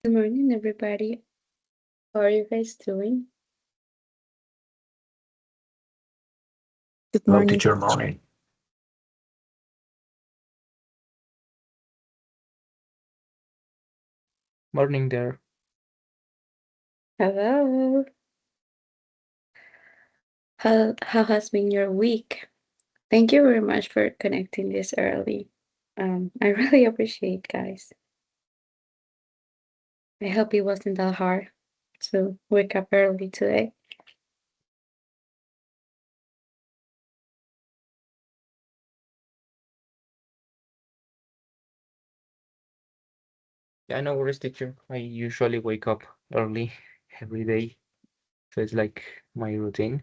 Good morning, everybody. How are you guys doing? Good Hello, morning. teacher. Morning. Morning there. Hello. How has been your week? Thank you very much for connecting this early. I really appreciate, guys. I hope it wasn't that hard to wake up early today. Yeah, no worries, teacher. I usually wake up early every day, so it's like my routine.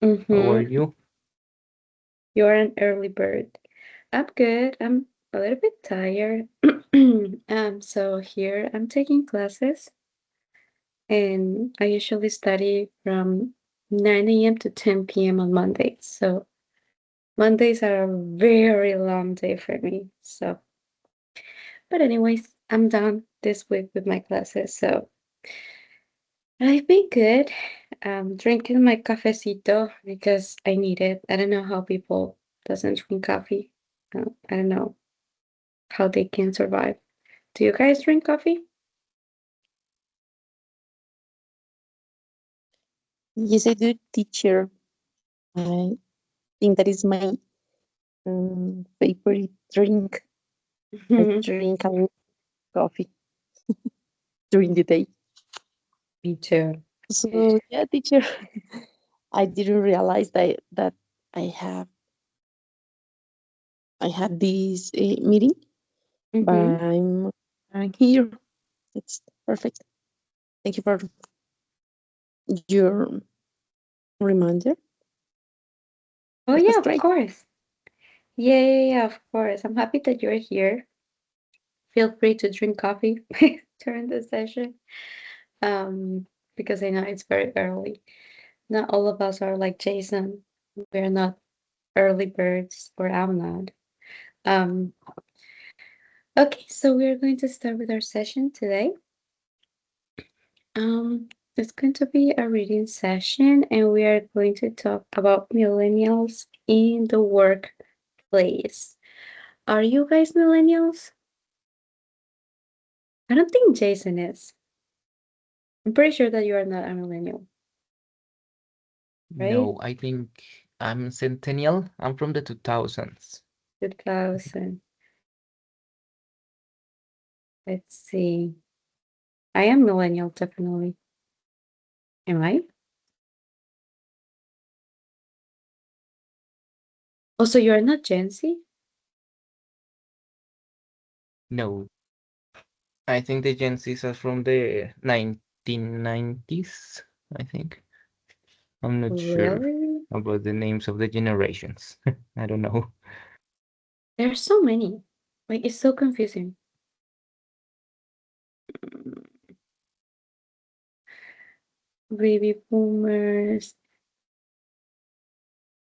How are Mm-hmm. you? You're an early bird. I'm good. I'm a little bit tired. So here I'm taking classes, and I usually study from 9 a.m. to 10 p.m. on Mondays. So Mondays are a very long day for me. So, but anyways, I'm done this week with my classes. So I've been good. Drinking my cafecito because I need it. I don't know how people doesn't drink coffee. I don't know how they can survive. Do you guys drink coffee? Yes, I do, teacher. I think that is my favorite drink. I drink a lot of coffee during the day. Me too. So yeah, teacher, I didn't realize that I have I had this meeting, but Mm-hmm. I'm here. It's perfect. Thank you for your reminder. Oh It was yeah, of great. course. Yeah, of course. I'm happy that you're here. Feel free to drink coffee during the session. Um, because I know it's very early. Not all of us are like Jason. We're not early birds, or I'm not. Um, okay, so we're going to start with our session today. It's going to be a reading session, and we are going to talk about millennials in the workplace. Are you guys millennials? I don't think Jason is. I'm pretty sure that you are not a millennial, right? No, I think I'm Centennial. I'm from the 2000s. 2000. Let's see. I am millennial, definitely. Am I? Also, you are not Gen Z? No, I think the Gen Zs are from the 1990s, I think. I'm not sure Really? about the names of the generations. I don't know. There are so many. Like, it's so confusing. Mm, Baby boomers.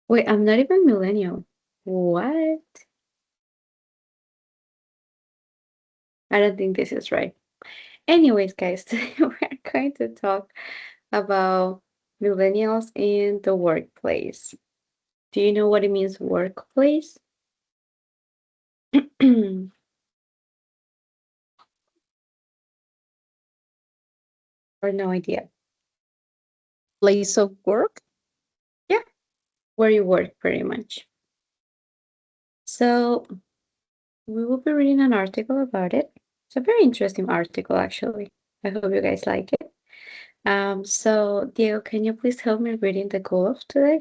Wait, I'm not even millennial. What? I don't think this is right. Anyways, guys, today we're going to talk about millennials in the workplace. Do you know what it means, workplace? Or no idea? Place of work. Yeah, where you work, pretty much. So we will be reading an article about it. It's a very interesting article, actually. I hope you guys like it. So Diego, can you please help me reading the goal of today?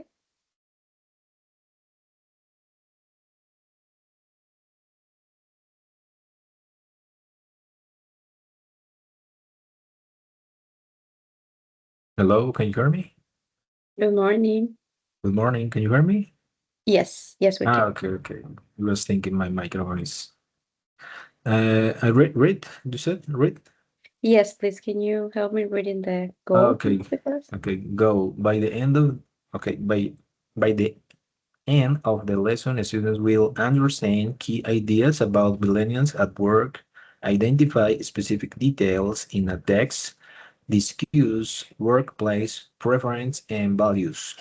Hello, can you hear me? Good morning. Good morning. Can you hear me? Yes, we can. Okay. I was thinking my microphone is. I read. You said read. Yes, please, can you help me reading the goal Okay, of the class? okay. Go by the end of. Okay, by the end of the lesson, students will understand key ideas about millennials at work Identify specific details in a text. Discuss workplace preference and values.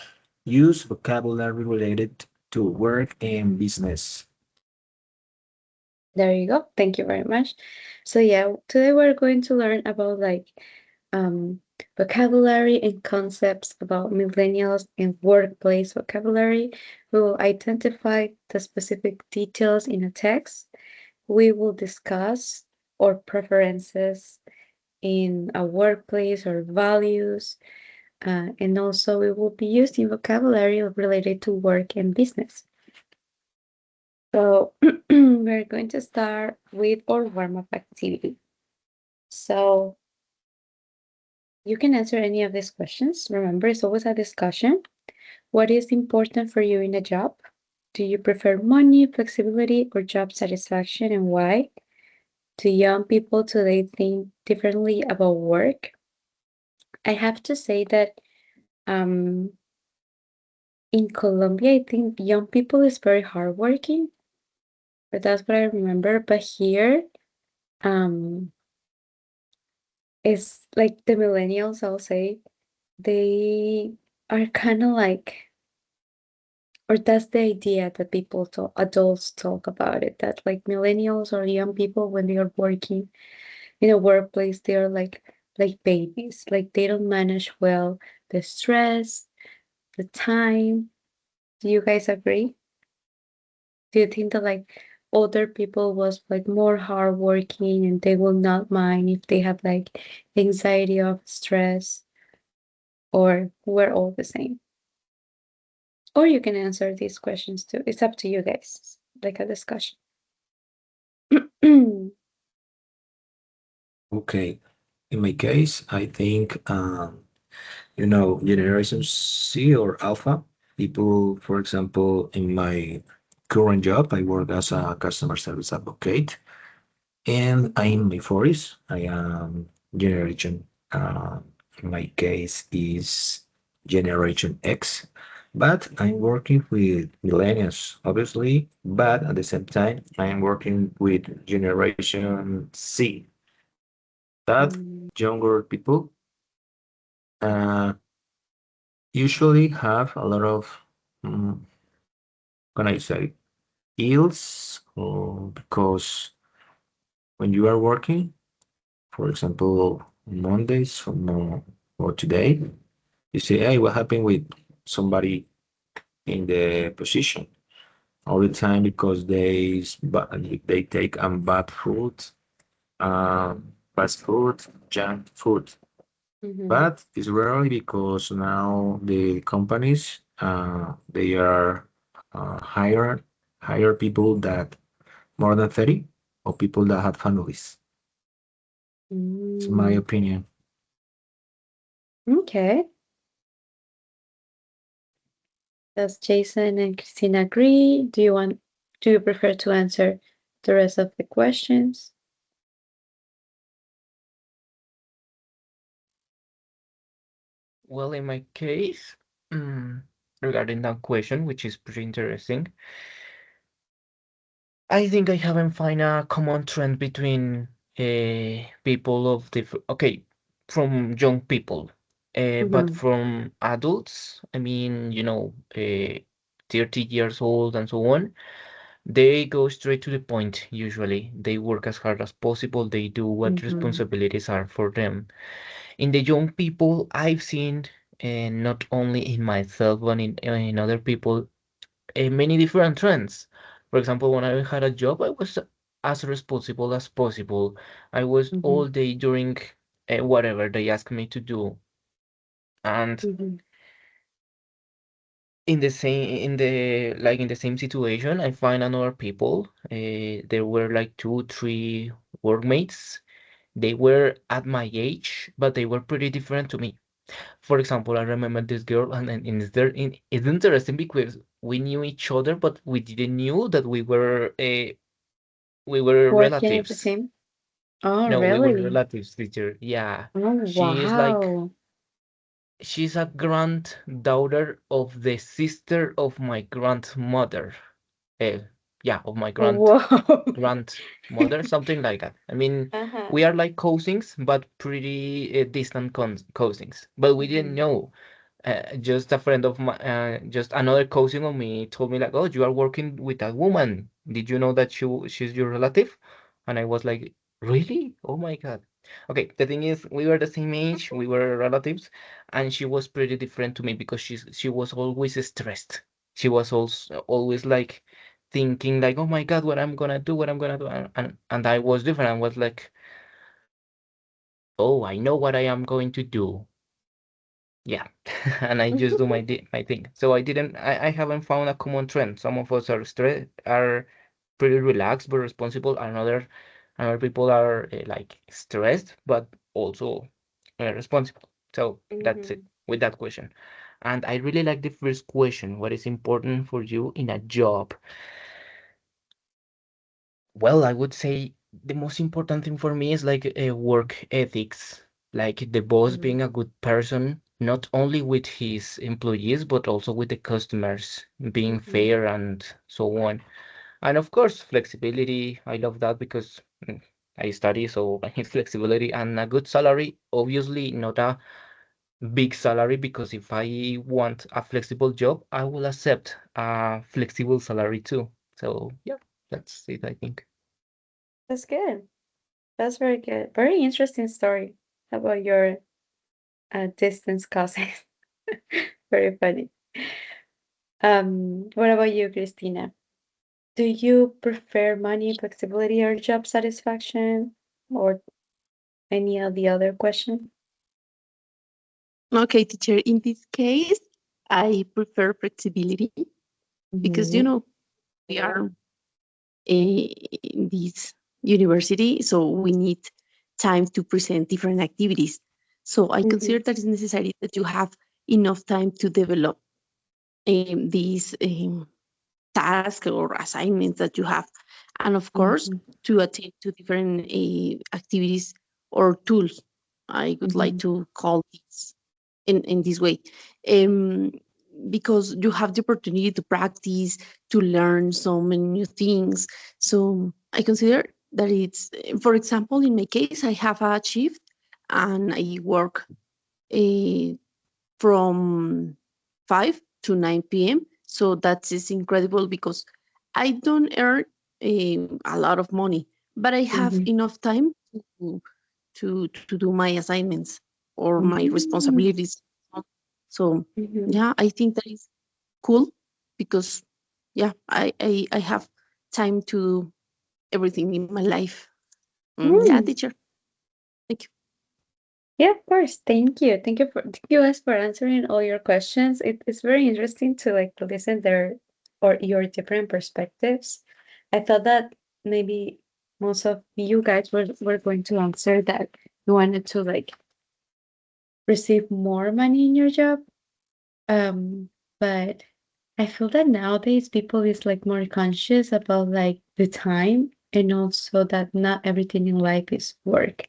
Use vocabulary related to work and business. There you go. Thank you very much. So yeah, today we're going to learn about like um, vocabulary and concepts about millennials and workplace vocabulary. We will identify the specific details in a text. We will discuss our preferences in a workplace or values, and also we will be using vocabulary related to work and business. So we're going to start with our warm-up activity. So you can answer any of these questions. Remember, it's always a discussion. What is important for you in a job? Do you prefer money, flexibility, or job satisfaction, and why? Do young people today think differently about work? I have to say that in Colombia, I think young people is very hardworking, but that's what I remember. But here, um, it's like the millennials, I'll say, they are kind of like, or that's the idea that people talk, adults talk about it, that like millennials or young people when they are working in a workplace, they are like babies, like they don't manage well the stress, the time. Do you guys agree? Do you think that like older people was like more hardworking and they will not mind if they have like anxiety or stress, or we're all the same? Or you can answer these questions too. It's up to you guys, like a discussion. Okay. In my case, I think, Generation C or Alpha people, for example, in my current job, I work as a customer service advocate, and I'm in my 40s. I am Generation, in my case, is Generation X. But I'm working with millennials, obviously, but at the same time, I'm working with Generation C, that Mm, younger people uh, usually have a lot of, mm, can I say, ills, or because when you are working, for example, Mondays or today, you say, hey, what happened with somebody in the position all the time because they take bad food, fast food, junk food. mhm, But it's rarely because now the companies they are hire people that more than 30 or people that have families. It's my mm. opinion. Okay. Does Jason and Christina agree? Do you prefer to answer the rest of the questions? Well, in my case, regarding that question, which is pretty interesting, I think I haven't find a common trend between people of different, okay, from young people, but Mhm, from adults, I mean, 30 years old and so on, they go straight to the point usually. They work as hard as possible, they do what mhm, responsibilities are for them. In the young people, I've seen, and not only in myself, but in other people, many different trends. For example, when I had a job, I was as responsible as possible. I was mhm, all day doing whatever they asked me to do. And mhm, in the same situation, I find another people. There were like two, three workmates. They were at my age, but they were pretty different to me. For example, I remember this girl, and it's interesting because we knew each other, but we didn't knew that we were working at the relatives. same. Oh, No, we were really? relatives, teacher. Yeah, Oh, she is like wow. she's a granddaughter of the sister of my grandmother. Uh, of my Whoa. grandmother, something like that. I mean, Uh-huh. we are like cousins, but pretty distant cousins. But we didn't know. Just a friend of my, just another cousin of me told me like, "Oh, you are working with a woman. Did you know that she's your relative?" And I was like, "Really? Oh my God." Okay, the thing is, we were the same age, we were relatives, and she was pretty different to me because she was always stressed. She was also always like thinking like, "Oh my God, what I'm gonna do, what I'm gonna do," and I was different. I was like, "Oh, I know what I am going to do." Yeah, and I just do my thing. So I haven't found a common trend. Some of us are pretty relaxed but responsible, and other people are like stressed but also responsible. So that's it Mhm. with that question. And I really like the first question. What is important for you in a job? Well, I would say the most important thing for me is like work ethics, like the boss Mhm. being a good person, not only with his employees, but also with the customers, being Mhm. fair and so on. And of course, flexibility. I love that because I study, so I need flexibility and a good salary. Obviously, not a big salary because if I want a flexible job, I will accept a flexible salary too. So yeah, that's it, I think. That's good. That's very good. Very interesting story about your distance cousin. Very funny. What about you, Christina? Do you prefer money, flexibility, or job satisfaction, or any of the other question? Okay, teacher. In this case, I prefer flexibility because Mhm. we are in this university, so we need time to present different activities. So I consider Mhm. that it's necessary that you have enough time to develop these tasks or assignments that you have, and of course Mhm. to attend to different activities or tools. I would like Mhm. to call this in this way. Um, because you have the opportunity to practice, to learn so many new things. So I consider that it's, for example, in my case, I have a shift and I work uh, from 5 to 9 p.m. So that is incredible because I don't earn a lot of money, but I have Mhm. enough time to, to do my assignments or my Mhm. responsibilities. So Mhm. yeah, I think that is cool because yeah, I have time to do everything in my life. Yeah, Mm. teacher. Thank you. Yeah, of course. Thank you. Thank you guys for answering all your questions. It's very interesting to like to listen their or your different perspectives. I thought that maybe most of you guys were going to answer that you wanted to like receive more money in your job. But I feel that nowadays people is like more conscious about like the time and also that not everything in life is work.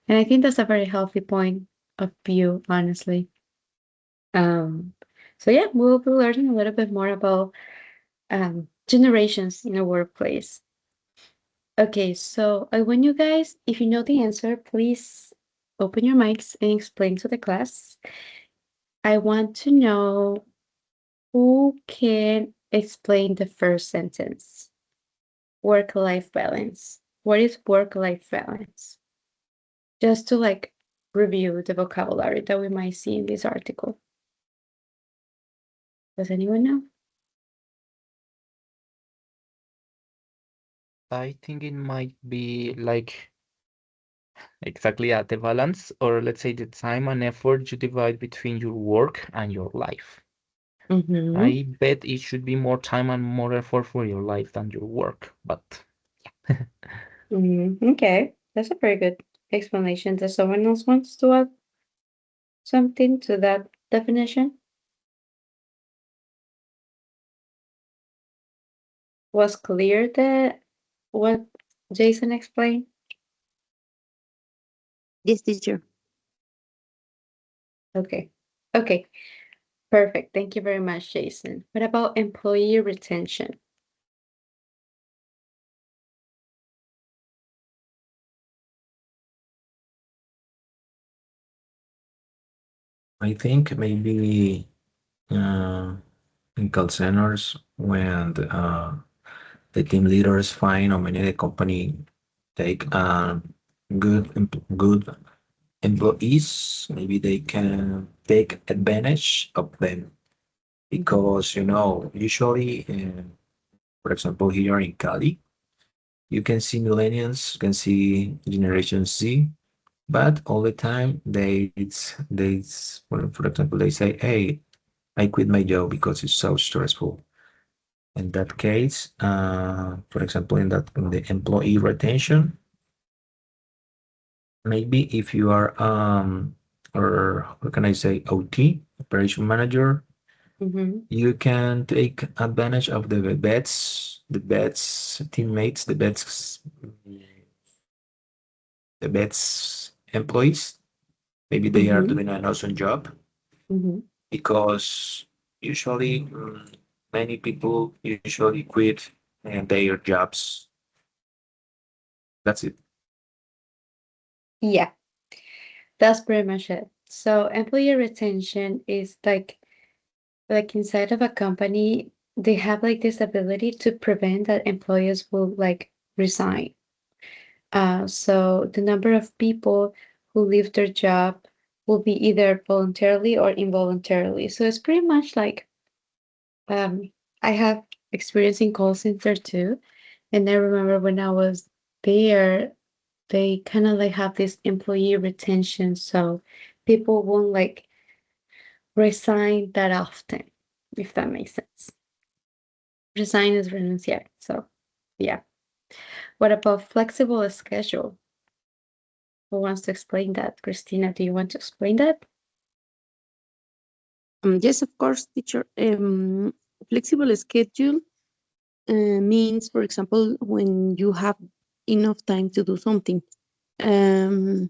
And I think that's a very healthy point of view, honestly. Um, so yeah, we'll be learning a little bit more about generations in a workplace. Okay, so I want you guys, if you know the answer, please open your mics and explain to the class. I want to know who can explain the first sentence. Work-life balance. What is work-life balance? Just to like review the vocabulary that we might see in this article. Does anyone know? I think it might be like exactly at the balance, or let's say the time and effort you divide between your work and your life. Mm-hmm. I bet it should be more time and more effort for your life than your work, but Mm-hmm. Okay, that's a very good explanation. Does someone else wants to add something to that definition? Was clear that what Jason explained? Yes, teacher. Okay. Okay, perfect. Thank you very much, Jason. What about employee retention? I think maybe in call centers when the team leaders find how many the company take good employees, maybe they can take advantage of them because usually, for example, here in Cali, you can see millennials, you can see Generation Z, but all the time for example, they say, "Hey, I quit my job because it's so stressful." In that case, for example, in the employee retention, maybe if you are or what can I say, OT, operation manager, you can take advantage of the vets teammates, the vets employees. Maybe they are doing an awesome job because usually many people usually quit their jobs. That's it. Yeah, that's pretty much it. So employee retention is like inside of a company, they have like this ability to prevent that employees will like resign. So the number of people who leave their job will be either voluntarily or involuntarily. So it's pretty much like I have experience in call center too. And I remember when I was there, they kind of like have this employee retention. So people won't like resign that often, if that makes sense. Resign is renunciar. So yeah. What about flexible schedule? Who wants to explain that? Christina, do you want to explain that? Yes, of course, teacher. Flexible schedule means, for example, when you have enough time to do something. Um,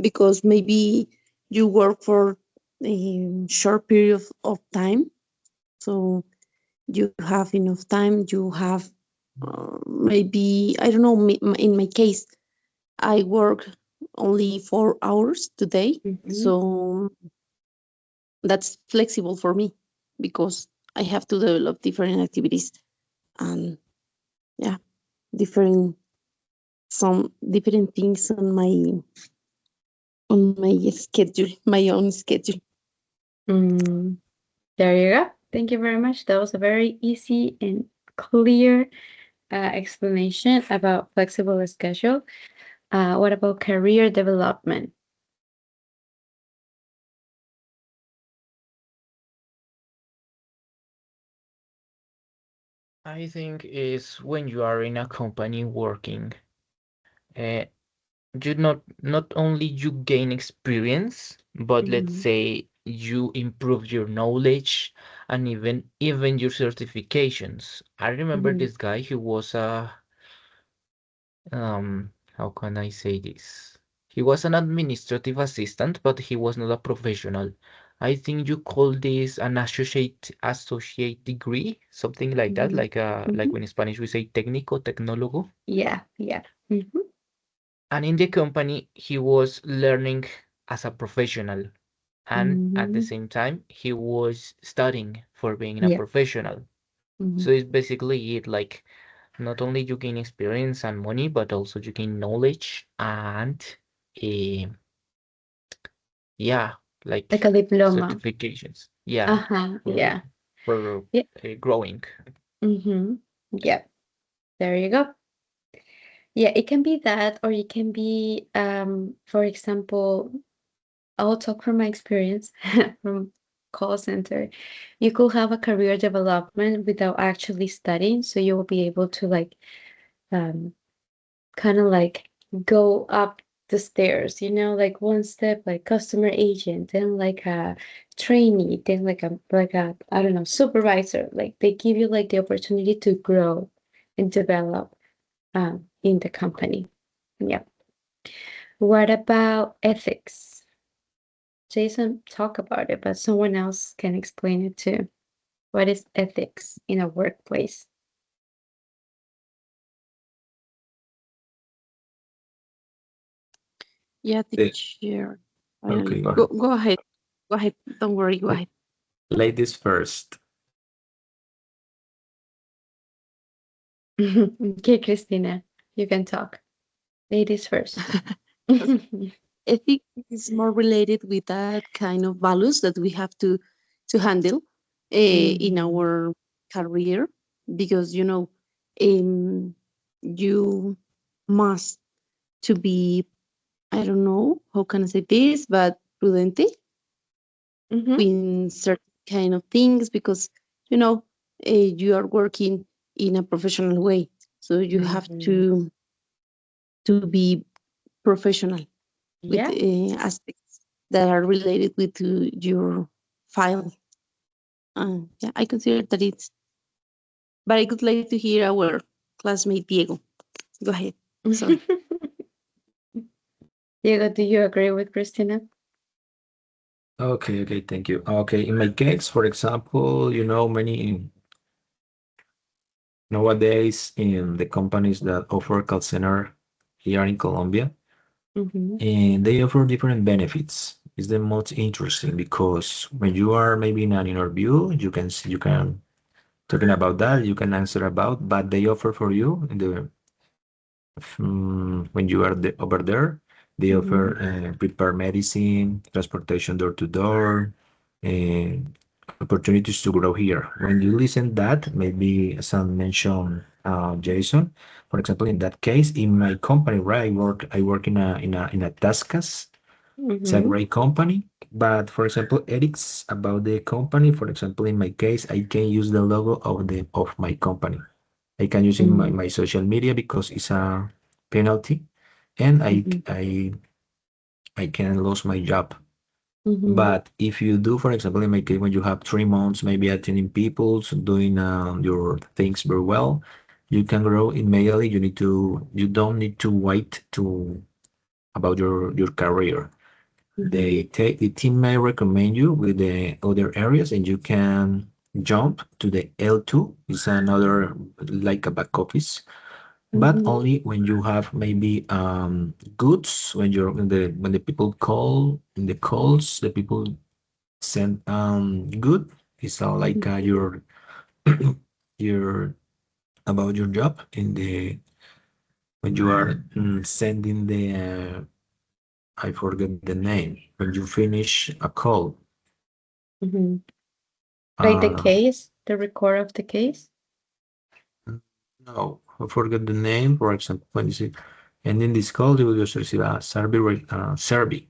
because maybe you work for a short period of time, so you have enough time. You have maybe, I don't know. In my case, I work only 4 hours today, so that's flexible for me because I have to develop different activities and yeah, different some different things on my schedule, my own schedule. There you go. Thank you very much. That was a very easy and clear explanation about flexible schedule. What about career development? I think is when you are in a company working, uh, you not only you gain experience, but let's say you improve your knowledge and even your certifications. I remember this guy who was a how can I say this? He was an administrative assistant, but he was not a professional. I think you call this an associate degree, something like that, like when in Spanish we say técnico, tecnólogo. Yeah, yeah. And in the company, he was learning as a professional, and at the same time, he was studying for being a Yeah. professional. So it's basically it, like not only you gain experience and money, but also you gain knowledge and uh, yeah, Like a like diploma. certifications. Yeah, Uh-huh. for Yeah. for Yeah. growing. Yeah. There you go. Yeah, it can be that, or it can be, for example, I'll talk from my experience from call center. You could have a career development without actually studying, so you will be able to like um kind of like go up the stairs, like one step like customer agent, then like a trainee, then like a I don't know, supervisor. Like they give you like the opportunity to grow and develop in the company. Yeah. What about ethics? Jason talk about it, but someone else can explain it too. What is ethics in a workplace? Yeah, The- teacher. okay, go Go ahead. go ahead. Go ahead. Don't worry. Go ahead. Ladies first. Okay, Christina, you can talk. Ladies first. I think it's more related with that kind of values that we have to handle in Mhm. our career, because um, you must to be, I don't know how can I say this, but prudente Mhm. in certain kind of things, because you know you are working in a professional way, so you have Mhm. to be professional with Yeah. aspects that are related with your file. Yeah, I consider that it's. But I would like to hear our classmate Diego. Go ahead. Sorry. Diego, do you agree with Christina? Okay, okay, thank you. Okay, in my case, for example, many nowadays in the companies that offer call center here in Colombia, Mhm. and they offer different benefits. It's the most interesting because when you are maybe in an interview, you can talking about that, you can answer about, but they offer for you in the when you are over there, they offer Mhm. prepared medicine, transportation door to door, and opportunities to grow here. When you listen that, maybe as I mentioned, Jason, for example, in that case, in my company, right, I work in a Taskas. It's a Mhm. great company. But for example, ethics about the company, for example, in my case, I can use the logo of my company. I can use in my, Mhm. my social media because it's a penalty, and I Mhm. I I can lose my job. Mhm. But if you do, for example, in my case, when you have 3 months, maybe attending people, so doing your things very well, you can grow immediately. You don't need to wait to about your career. Mhm. The team may recommend you with the other areas, and you can jump to the L2. It's another like a back office, but Mhm. only when you have maybe goods. When the people call in the calls, the people send good. It's all like Mhm. your about your job in the when you are sending the I forget the name when you finish a call. Mhm. Like the Uh, case, the record of the case. no, I forget the name. For example, when you say, and in this call, you will just receive a survey.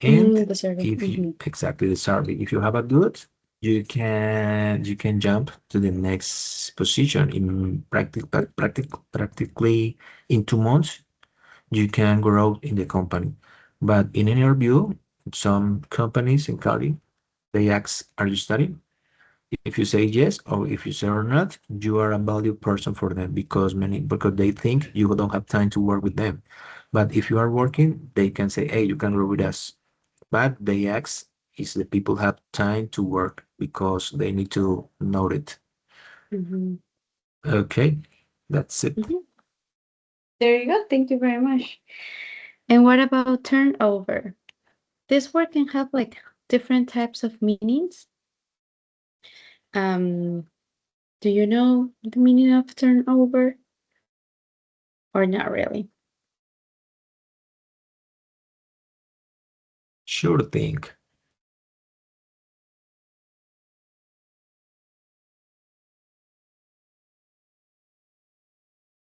And The survey. if you exactly the survey, if you have a good, you can jump to the next position in practically in 2 months. You can grow in the company. But in an interview, some companies in Cali, they ask, "Are you studying?" If you say yes or if you say or not, you are a valued person for them because they think you don't have time to work with them. But if you are working, they can say, "Hey, you can work with us." But they ask is the people have time to work because they need to know it. Mhm. Okay, that's it. Mhm. There you go. Thank you very much. And what about turnover? This word can have like different types of meanings. Um, do you know the meaning of turnover or not really? Sure thing.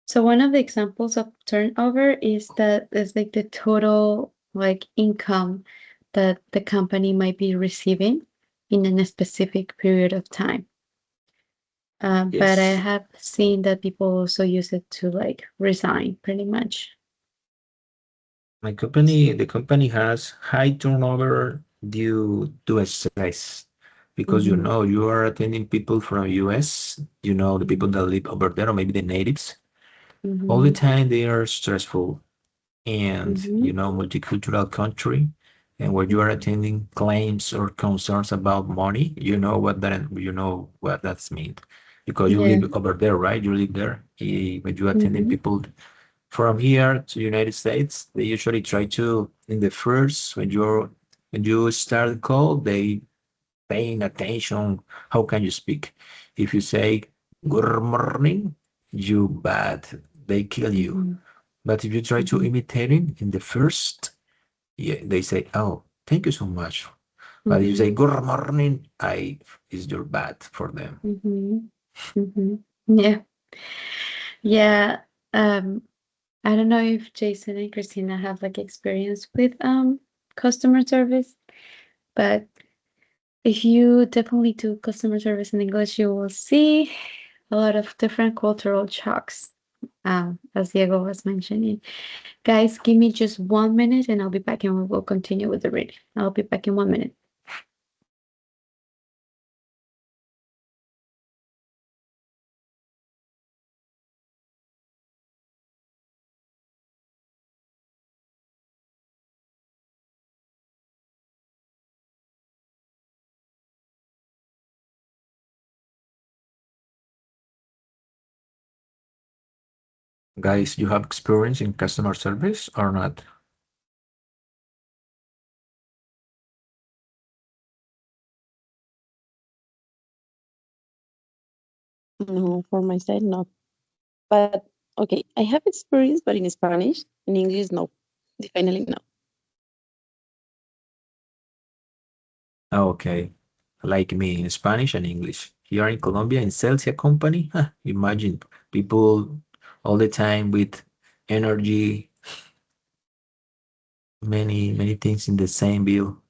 So one of the examples of turnover is that it's like the total like income that the company might be receiving in a specific period of time. But I Yes. have seen that people also use it to like resign pretty much. The company has high turnover due to stress because Mm-hmm. you are attending people from US, the people that live over there or maybe the natives. All the Mm-hmm. time they are stressful and Mm-hmm. multicultural country, and when you are attending claims or concerns about money, you know what that's mean because you Yeah. live over there, right? You live there. When you are attending Mm-hmm. people from here to United States, they usually try to in the first when you're When you start the call, they paying attention. How can you speak? If you say good morning, you bad. They kill you. Mhm. But if you try to Mhm. imitating in the first, yeah, they say, "Oh, thank you so much." But if you say Mhm. good morning, I is your bad for them. Mhm. Mhm. Yeah. Yeah. Um, I don't know if Jason and Christina have like experience with customer service, but if you definitely do customer service in English, you will see a lot of different cultural shocks, as Diego was mentioning. Guys, give me just 1 minute and I'll be back and we will continue with the reading. I'll be back in 1 minute. Guys, you have experience in customer service or not? No, for my side, not. But okay, I have experience, but in Spanish. In English, no. Definitely no. Okay, like me in Spanish and English. Here in Colombia, in Celsia company, imagine people all the time with energy, many things in the same bill,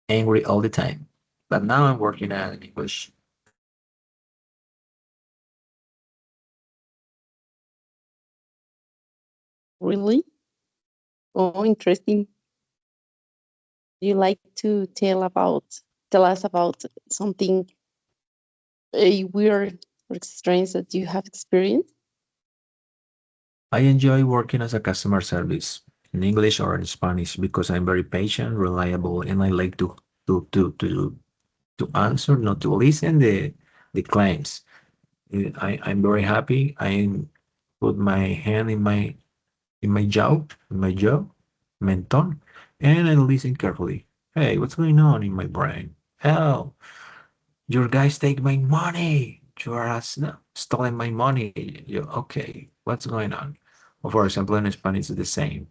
angry all the time. But now I'm working at English. Really? Oh, interesting. You like to tell us about something weird or strange that you have experienced? I enjoy working as a customer service in English or in Spanish because I'm very patient, reliable, and I like to answer, not to listen the claims. I'm very happy. I put my hand in my jaw, menton, and I listen carefully. Hey, what's going on in my brain? Hell, your guys take my money. You are stealing my money. Okay, what's going on? Or for example, in Spanish, it's the same.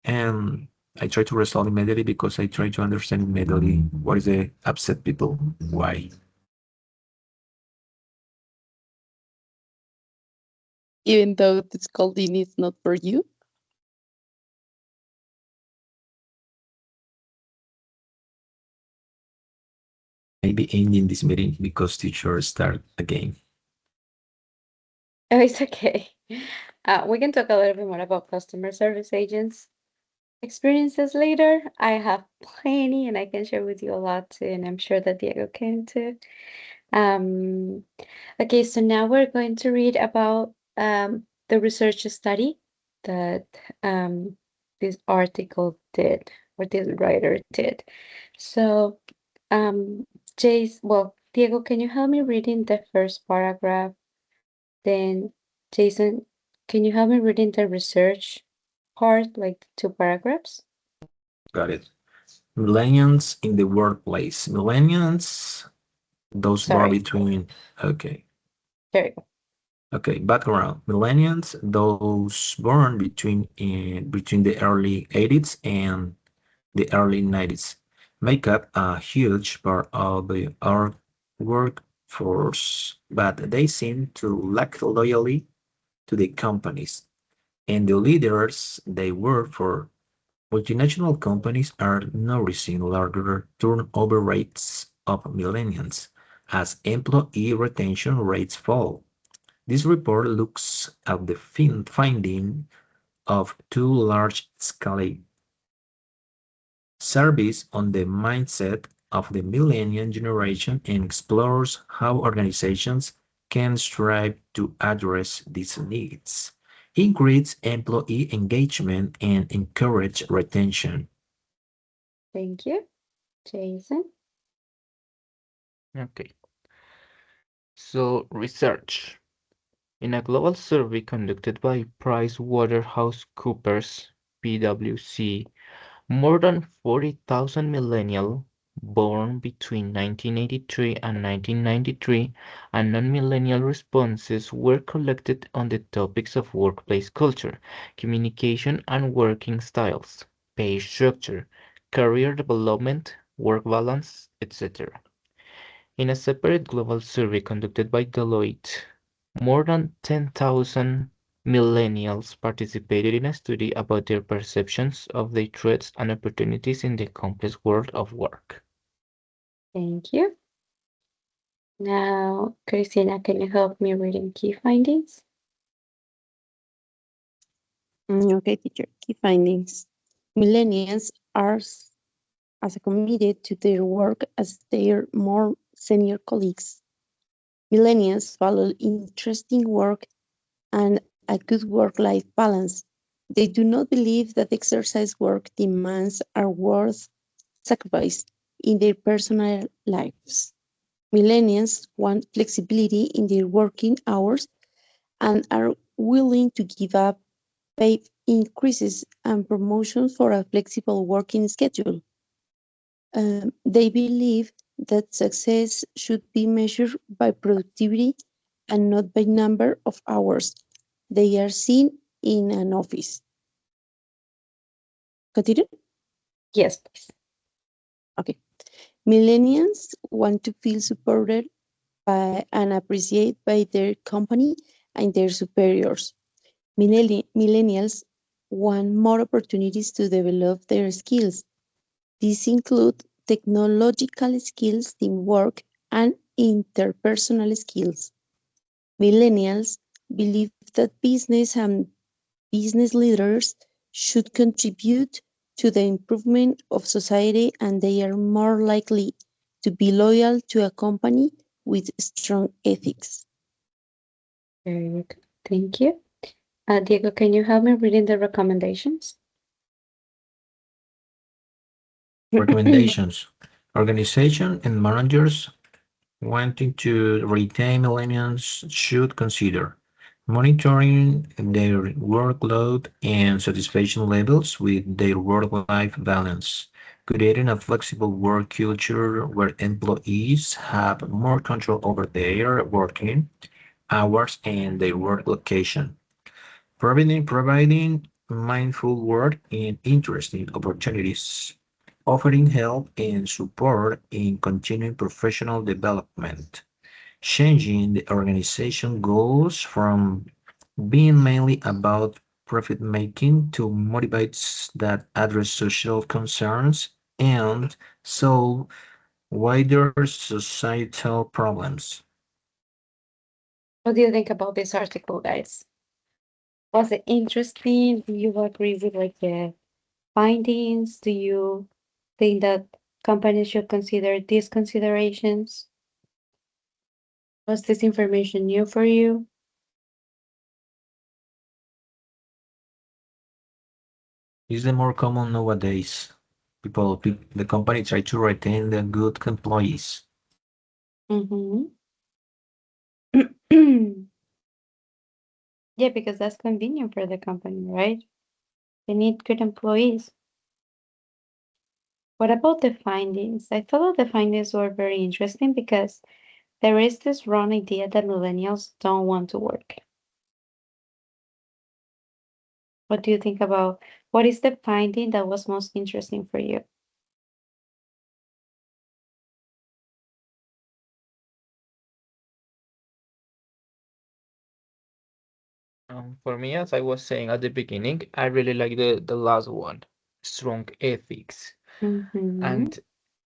And I try to resolve immediately because I try to understand immediately what is the upset people. Why? Even though the scolding is not for you? Maybe ending this meeting because teacher start again. Oh, it's okay. We can talk a little bit more about customer service agents experiences later. I have plenty and I can share with you a lot too, and I'm sure that Diego can too. Um, okay, so now we're going to read about the research study that this article did, or this writer did. So, Jace, well, Diego, can you help me reading the first paragraph? Then, Jason, can you help me reading the research part, like the two paragraphs? Got it. Millennials in the workplace. Millennials, those born Sorry, between. Okay. there you go. Okay, background. Millennials, those born between the early 80s and the early 90s, make up a huge part of our workforce, but they seem to lack loyalty to the companies and the leaders they work for. Multinational companies are noticing larger turnover rates of millennials as employee retention rates fall. This report looks at the finding of two large-scale surveys on the mindset of the millennial generation and explores how organizations can strive to address these needs, increase employee engagement, and encourage retention. Thank you, Jason. Okay. So, research. In a global survey conducted by PricewaterhouseCoopers, PwC, More than 40,000 millennials born between 1983 and 1993 and non-millennial responses were collected on the topics of workplace culture, communication and working styles, pay structure, career development, work balance, etc. In a separate global survey conducted by Deloitte, more than 10,000 millennials participated in a study about their perceptions of the threats and opportunities in the complex world of work. Thank you. Now, Christina, can you help me reading key findings? Okay, teacher. Key findings. Millennials are as committed to their work as their more senior colleagues. Millennials value interesting work and a good work-life balance. They do not believe that exercise work demands are worth sacrifice in their personal lives. Millennials want flexibility in their working hours and are willing to give up pay increases and promotions for a flexible working schedule. They believe that success should be measured by productivity and not by number of hours they are seen in an office. Continue? Yes, please. Okay. Millennials want to feel supported by and appreciated by their company and their superiors. Millennials want more opportunities to develop their skills. These include technological skills, teamwork, and interpersonal skills. Millennials believe that business and business leaders should contribute to the improvement of society and they are more likely to be loyal to a company with strong ethics. Very good. Thank you. Diego, can you help me reading the recommendations? Recommendations. Organization and managers wanting to retain millennials should consider monitoring their workload and satisfaction levels with their work-life balance, creating a flexible work culture where employees have more control over their working hours and their work location, providing mindful work and interesting opportunities, offering help and support in continuing professional development, changing the organization goals from being mainly about profit making to motivates that address social concerns and solve wider societal problems. What do you think about this article, guys? Was it interesting? Do you agree with like the findings? Do you think that companies should consider these considerations? Was this information new for you? Is the more common nowadays. The company try to retain the good employees. Mm-hmm. Yeah, because that's convenient for the company, right? They need good employees. What about the findings? I thought that the findings were very interesting because there is this wrong idea that millennials don't want to work. What do you think about what is the finding that was most interesting for you? For me, as I was saying at the beginning, I really like the last one, strong ethics. Mm-hmm. And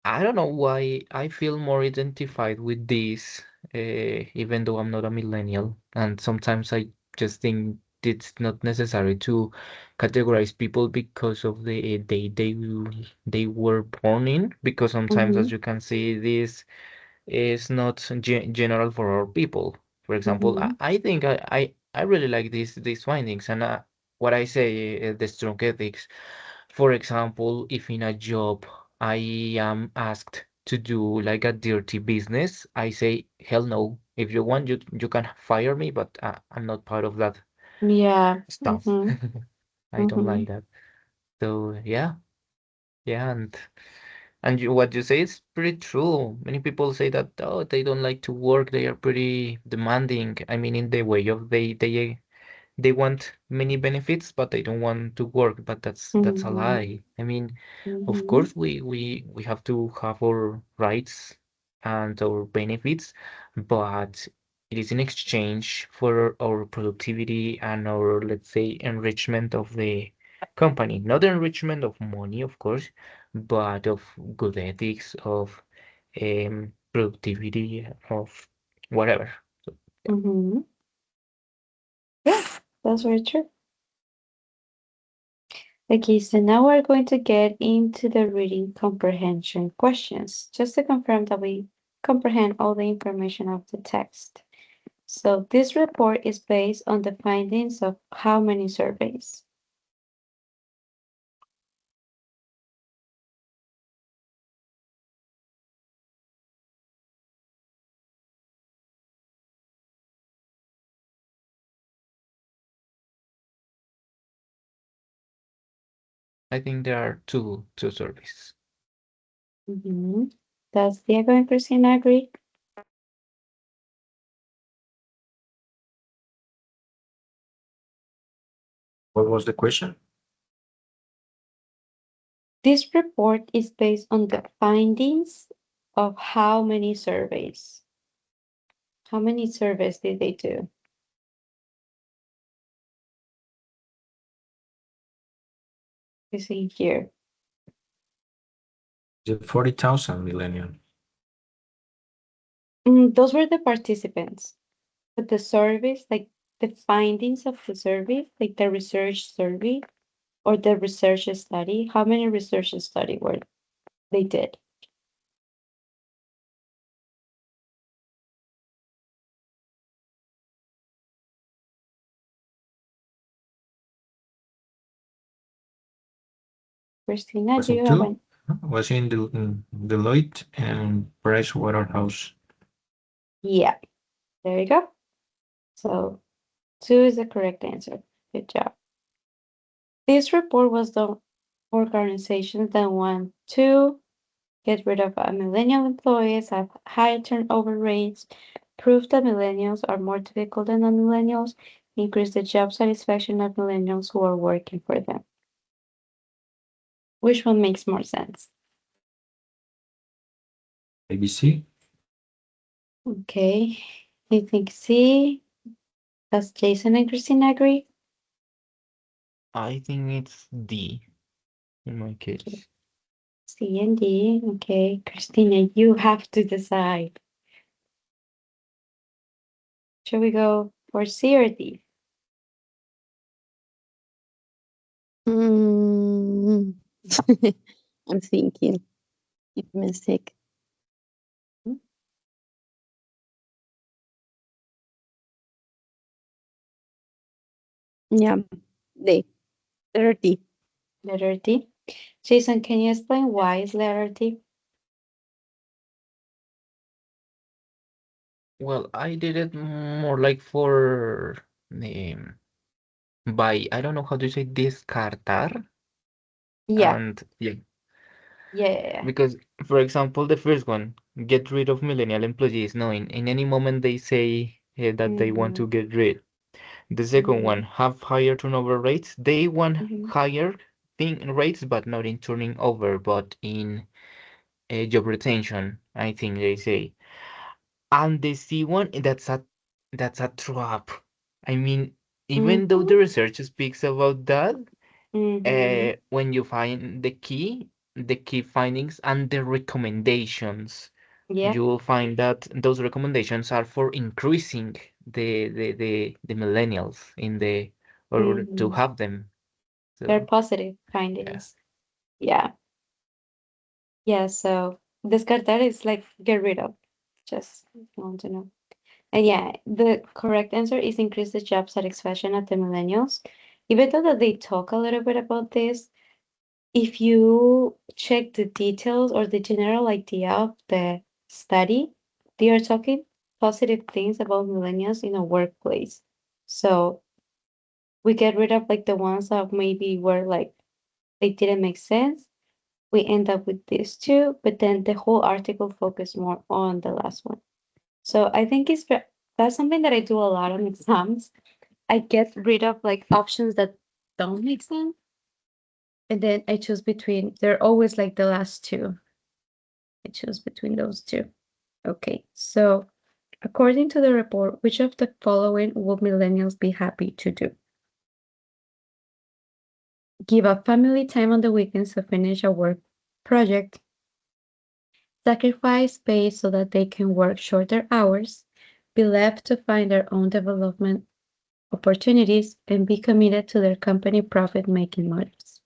I don't know why I feel more identified with this, even though I'm not a millennial. And sometimes I just think it's not necessary to categorize people because of the they were born in. Because sometimes, Mm-hmm. as you can see, this is not general for all people. For example, Mm-hmm. I think I really like these findings and what I say, the strong ethics. For example, if in a job I am asked to do like a dirty business, I say hell no. If you want, you can fire me, but I'm not part of that Yeah. stuff. Mm-hmm. I don't Mm-hmm. like that. So yeah. Yeah, and what you say is pretty true. Many people say that, oh, they don't like to work. They are pretty demanding. I mean, in the way of they want many benefits, but they don't want to work. But that's a Mm-hmm. lie. I mean, of Mm-hmm. course, we have to have our rights and our benefits, but it is in exchange for our productivity and our, let's say, enrichment of the company. Not the enrichment of money, of course, but of good ethics, of productivity, of whatever. So, yeah. Mm-hmm. Yeah, that's very true. Okay, so now we're going to get into the reading comprehension questions, just to confirm that we comprehend all the information of the text. So this report is based on the findings of how many surveys? I think there are two surveys. Mm-hmm. Does Diego and Christina agree? What was the question? This report is based on the findings of how many surveys? How many surveys did they do? You see here. The 40,000 millennium. Those were the participants. But the surveys, like the findings of the survey, like the research survey or the research study, how many research study were they did? Christina, Was do it you have two? one? Was in Deloitte and Price Waterhouse. Yeah, there you go. So 2 is the correct answer. Good job. This report was the organization that want to get rid of millennial employees, have higher turnover rates, prove that millennials are more difficult than non-millennials, increase the job satisfaction of millennials who are working for them. Which one makes more sense? ABC. Okay, I think C. Does Jason and Christina agree? I think it's D in my Okay. case. C and D. Okay, Christina, you have to decide. Should we go for C or D? Mm. I'm thinking. Give me a sec. Yeah, D. Letter D. Letter D. Jason, can you explain why is letter D? Well, I did it more like for by I don't know how to say descartar Yeah, and yeah, yeah. because for example the first one, get rid of millennial employees. No, in any moment they say that they want Mm-hmm. to get rid. The second Mm-hmm. one, have higher turnover rates. They want Mm-hmm. higher thing rates, but not in turning over, but in job retention, I think they say. And the C one, that's a trap. I mean, even though the research speaks about that, Mm-hmm. when you find the key findings and the recommendations, Yeah. you will find that those recommendations are for increasing the millennials in the or to Mm-hmm. have them. They're So positive yeah. findings. Yeah. Yeah. So descartar is like get rid of. Just if you want to know. And yeah, the correct answer is increase the job satisfaction of the millennials. Even though that they talk a little bit about this, if you check the details or the general idea of the study, they are talking positive things about millennials in a workplace. So we get rid of like the ones that maybe were like they didn't make sense, we end up with these two, but then the whole article focus more on the last one. So I think that's something that I do a lot on exams. I get rid of like options that don't make sense, and then I choose between. They're always like the last two. I choose between those two. Okay, so according to the report, which of the following will millennials be happy to do? Give up family time on the weekends to finish a work project, sacrifice pay so that they can work shorter hours, be left to find their own development opportunities, and be committed to their company profit-making models.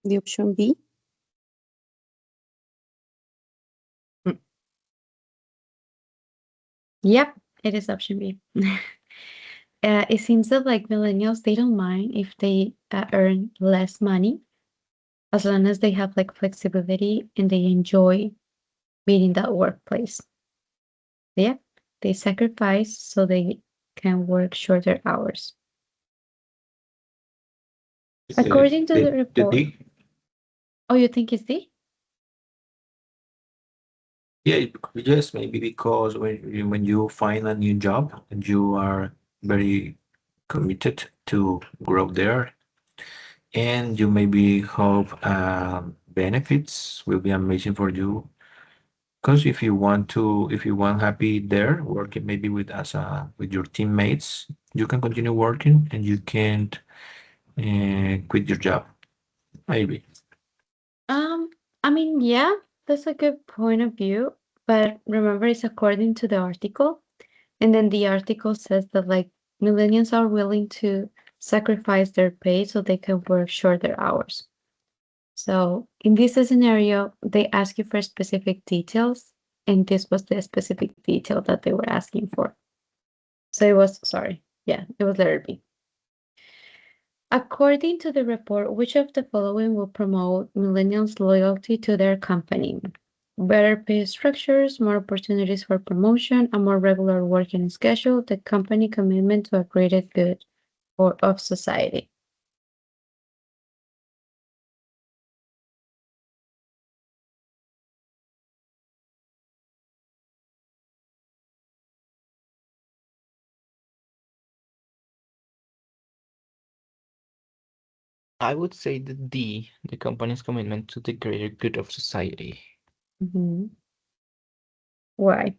The option B. Yep, it is option B. It seems that like millennials, they don't mind if they earn less money as long as they have like flexibility and they enjoy being in that workplace. Yeah, they sacrifice so they can work shorter hours. According to the report. D? Oh, you think it's D? Yeah, yes, maybe because when you find a new job and you are very committed to grow there, and you maybe hope benefits will be amazing for you. Because if you want happy there, working maybe with your teammates, you can continue working and you can't quit your job. Maybe. Um, I mean, yeah, that's a good point of view, but remember it's according to the article. And then the article says that like millennials are willing to sacrifice their pay so they can work shorter hours. So in this scenario, they ask you for specific details, and this was the specific detail that they were asking for. So it was, sorry, yeah, it was letter B. According to the report, which of the following will promote millennials' loyalty to their company? Better pay structures, more opportunities for promotion, a more regular working schedule, the company commitment to a greater good or of society. I would say the D, the company's commitment to the greater good of society. Mhm. Why?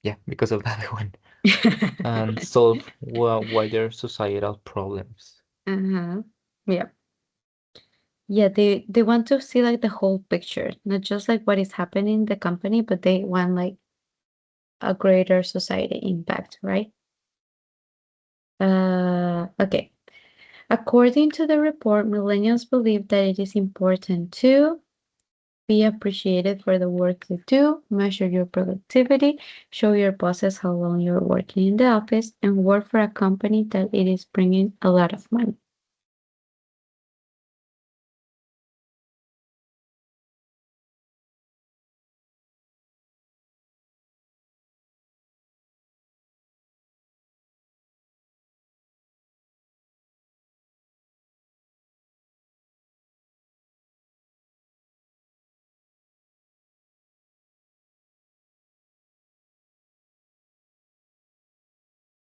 Yeah, because of that one. And solve wider societal problems. Uh-huh. Yeah. Yeah, they want to see like the whole picture, not just like what is happening in the company, but they want like a greater society impact, right? Okay. According to the report, millennials believe that it is important to be appreciated for the work you do, measure your productivity, show your bosses how long you're working in the office, and work for a company that it is bringing a lot of money.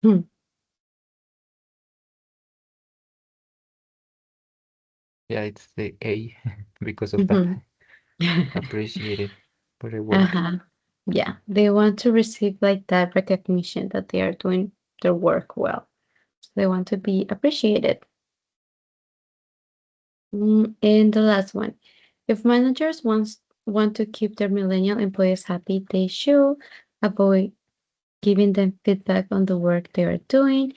Hmm. Yeah, it's the A because of that. Mhm. Appreciated for the work. Uh-huh. Yeah, they want to receive like that recognition that they are doing their work well. So they want to be appreciated. And the last one, if managers want to keep their millennial employees happy, they should avoid giving them feedback on the work they are doing,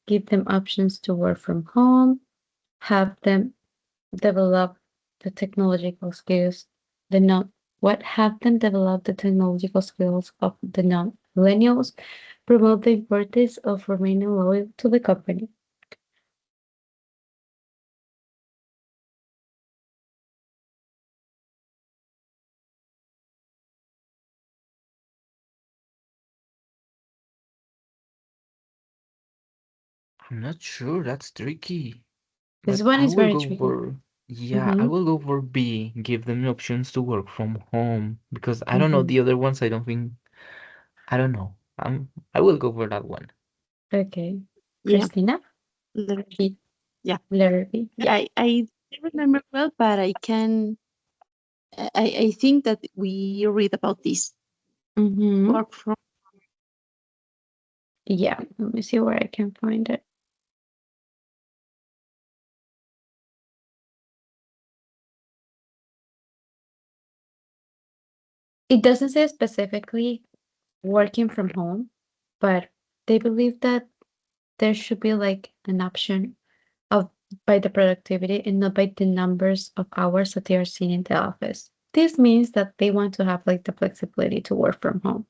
give them options to work from home, have them develop the technological skills, the non what have them develop the technological skills of the non-millennials, promote the importance of remaining loyal to the company. I'm not sure. That's tricky. This But one I is will very go tricky. for, yeah, I Mm-hmm. will go for B, give them options to work from home because I don't know Mm-hmm. the other ones. I don't think, I don't know. I will go for that one. Okay. Yeah, Christina? letter, B. yeah, Letter B. yeah. I don't remember well, but I can. I think that we read about this Mm-hmm. work from. Yeah, let me see where I can find it. It doesn't say specifically working from home, but they believe that there should be like an option of by the productivity and not by the numbers of hours that they are seeing in the office. This means that they want to have like the flexibility to work from home.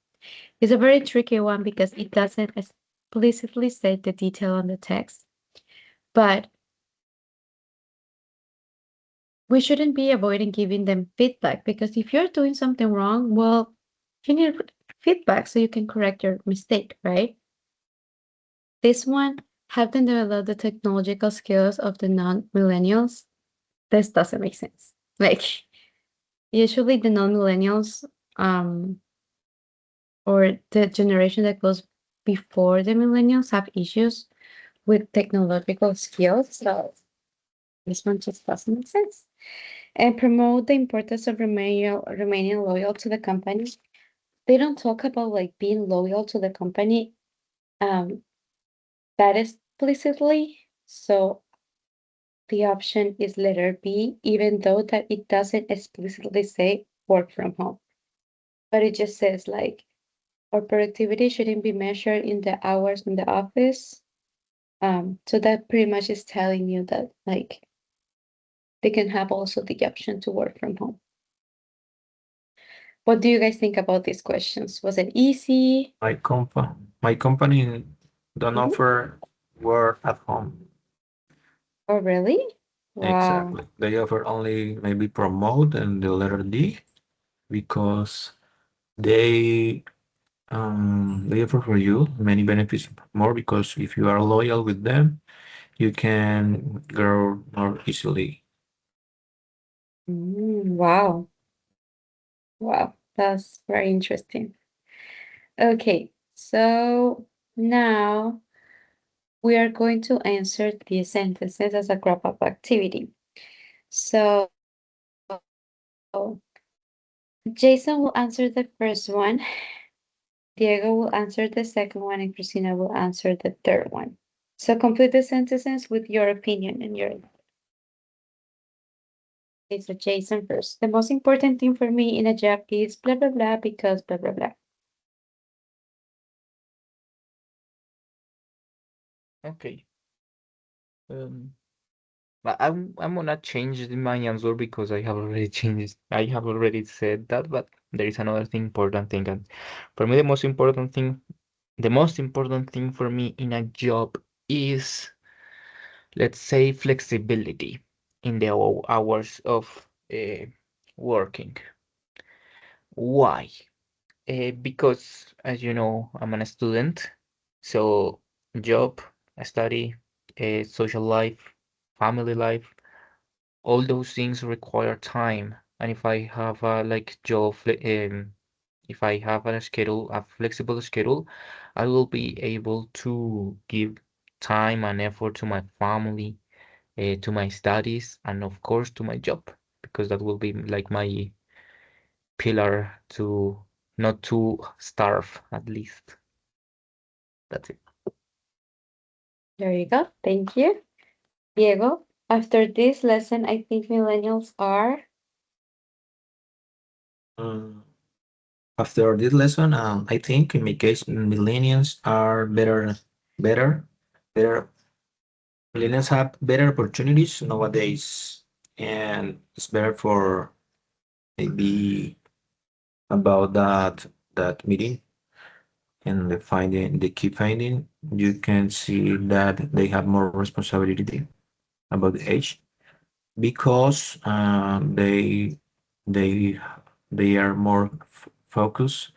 It's a very tricky one because it doesn't explicitly say the detail on the text, but we shouldn't be avoiding giving them feedback because if you're doing something wrong, well, you need feedback so you can correct your mistake, right? This one, have them develop the technological skills of the non-millennials. This doesn't make sense. Like usually the non-millennials, or the generation that goes before the millennials have issues with technological skills. So this one just doesn't make sense. And promote the importance of remaining loyal to the company. They don't talk about like being loyal to the company um that explicitly. So the option is letter B, even though that it doesn't explicitly say work from home. But it just says like our productivity shouldn't be measured in the hours in the office. So that pretty much is telling you that like they can have also the option to work from home. What do you guys think about these questions? Was it easy? My company don't Mhm. offer work at home. Oh, really? Wow. Exactly. They offer only maybe promote and the letter D because they they offer for you many benefits more because if you are loyal with them, you can grow more easily. Wow. Wow. That's very interesting. Okay, so now we are going to answer these sentences as a wrap-up activity. So Jason will answer the first one, Diego will answer the second one, and Christina will answer the third one. So complete the sentences with your opinion and your. Okay, so Jason first. The most important thing for me in a job is blah blah blah because blah blah blah. Okay. Um, but I'm gonna change my answer because I have already changed. I have already said that, but there is another thing, important thing, and for me, the most important thing for me in a job is, let's say, flexibility in the hours of working. Why? Because, as you know, I'm a student, so job, study, social life, family life, all those things require time. And if I have a like if I have a flexible schedule, I will be able to give time and effort to my family, to my studies, and of course to my job, because that will be like my pillar to not to starve at least. That's it. There you go. Thank you. Diego, after this lesson, I think millennials are. Mm, after this lesson, I think in my case, millennials are better, better. Millennials have better opportunities nowadays, and it's better for maybe about that meeting and the key finding. You can see that they have more responsibility about the age because they they are more focused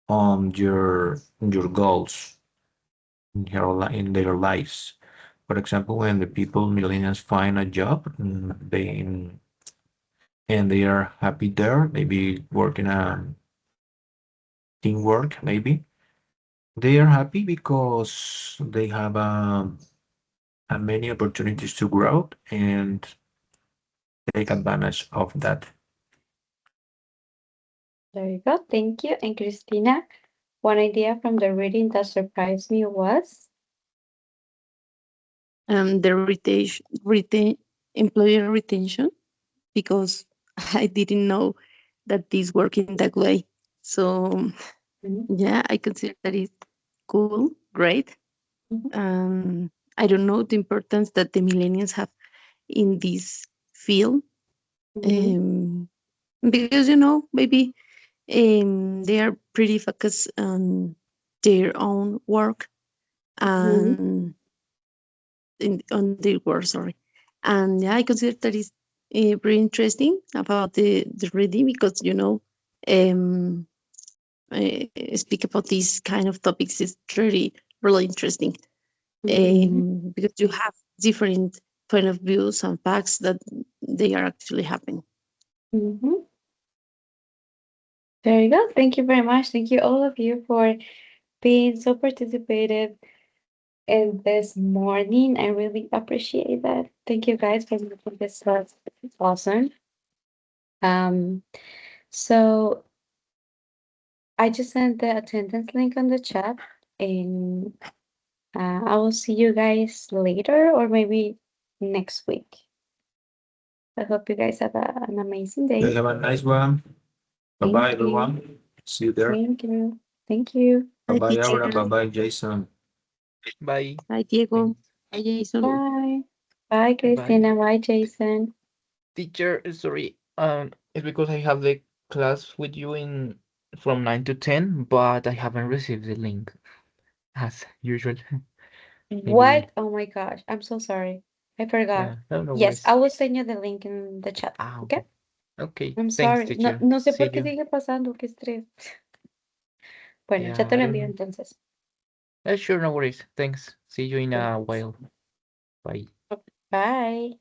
on your goals in their lives. For example, when the people millennials find a job, they are happy there, maybe working a teamwork, maybe they are happy because they have many opportunities to grow and take advantage of that. There you go. Thank you. And Christina, one idea from the reading that surprised me was The employer retention, because I didn't know that this worked in that way. So Mhm, yeah, I consider that it's cool, great. mhm, I don't know the importance that the millennials have in this field, mhm, um, because maybe they are pretty focused on their own work mhm, and on their work. Sorry, and yeah, I consider that is pretty interesting about the reading because um, speak about these kind of topics is really interesting, mhm, because you have different point of views and facts that they are actually happening. mhm. There you go. Thank you very much. Thank you all of you for being so participative in this morning. I really appreciate that. Thank you guys for making this awesome. Um, so I just sent the attendance link on the chat, and I will see you guys later or maybe next week. I hope you guys have an amazing You day. have a nice one. Bye bye, Thank you. everyone. See you there. Thank you. Thank you. Bye Bye, bye, Aura. teacher. Bye bye, Jason. Bye. Bye, Diego. Thanks. Bye, Jason. Bye. Bye, Bye. Christina. Bye, Jason. Teacher, sorry. It's because I have the class with you in from 9 to 10, but I haven't received the link as usual. Maybe, What? Oh my gosh. I'm so sorry. I forgot. yeah, no, no Yes, I worries. will send you the link in the chat. Okay. Okay? Okay. I'm Thanks, sorry. No, teacher. no sé See por qué you. sigue pasando. Qué estrés. Bueno, ya Yeah, te I lo don't envío know. entonces. Sure, no worries. Thanks. See you in a Thanks. while. Bye. Bye.